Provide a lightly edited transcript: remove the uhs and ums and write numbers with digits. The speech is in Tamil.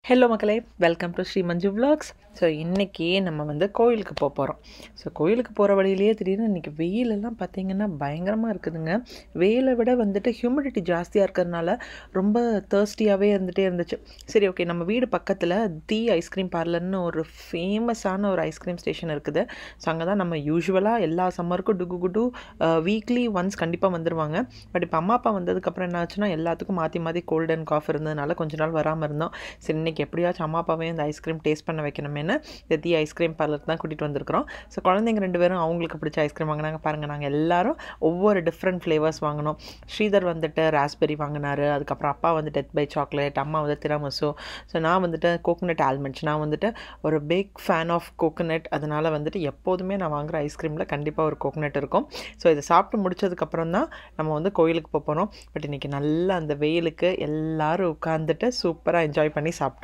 ஹலோ மக்களே, welcome to Sri Manju vlogs. So இன்றைக்கி நம்ம வந்து கோயிலுக்கு போகிறோம். ஸோ கோயிலுக்கு போகிற வழியிலேயே திடீர்னு இன்றைக்கி வெயிலெல்லாம் பார்த்திங்கன்னா பயங்கரமாக இருக்குதுங்க. வெயிலை விட வந்துட்டு ஹியூமிடிட்டி ஜாஸ்தியாக இருக்கிறதுனால ரொம்ப தேர்ஸ்டியாகவே இருந்துச்சு. சரி, ஓகே, நம்ம வீடு பக்கத்தில் தி ஐஸ்கிரீம் பார்லர்னு ஒரு ஃபேமஸான ஒரு ஐஸ்கிரீம் ஸ்டேஷன் இருக்குது. ஸோ அங்கே தான் நம்ம யூஸ்வலாக எல்லா சம்மருக்கும் குடு வீக்லி ஒன்ஸ் கண்டிப்பாக வந்துடுவாங்க. பட் இப்போ அம்மா அப்பா வந்ததுக்கப்புறம் என்ன ஆச்சுன்னா எல்லாத்துக்கும் மாற்றி கோல்டு அண்ட் காஃப் இருந்ததுனால கொஞ்ச நாள் வராமல் இருந்தோம். சரி, இன்றைக்கி எப்படியாச்சும் அம்மா அப்பாவையும் இந்த ஐஸ்கிரீம் டேஸ்ட் பண்ண வைக்கணுமேனு இந்த தி ஐஸ்கிரீம் பார்லர் தான் கூட்டிகிட்டு வந்திருக்கிறோம். ஸோ குழந்தைங்க 2 பேரும் அவங்களுக்கு பிடிச்ச ஐஸ்கிரீம் வாங்கினாங்க. பாருங்கள், நாங்கள் எல்லாரும் ஒவ்வொரு டிஃப்ரெண்ட் ஃப்ளேவர்ஸ் வாங்கினோம். ஸ்ரீதர் வந்துட்டு ராஸ்பெரி வாங்கினார். அதுக்கப்புறம் அப்பா வந்து டெத் பை சாக்லேட், அம்மா வந்து திராமிசு. ஸோ நான் வந்துட்டு கோகோனட் ஆல்மண்ட்ஸ். நான் வந்துட்டு ஒரு பிக் ஃபேன் ஆஃப் கோகோனட். அதனால் வந்துட்டு எப்போதுமே நான் வாங்குகிற ஐஸ்கிரீமில் கண்டிப்பாக ஒரு கோகோனட் இருக்கும். ஸோ இதை சாப்பிட்டு முடிச்சதுக்கப்புறம் தான் நம்ம வந்து கோயிலுக்கு போகிறோம். பட் இன்றைக்கி நல்லா அந்த வெயிலுக்கு எல்லோரும் உட்காந்துட்டு சூப்பராக என்ஜாய் பண்ணி சாப்பிட்டோம்.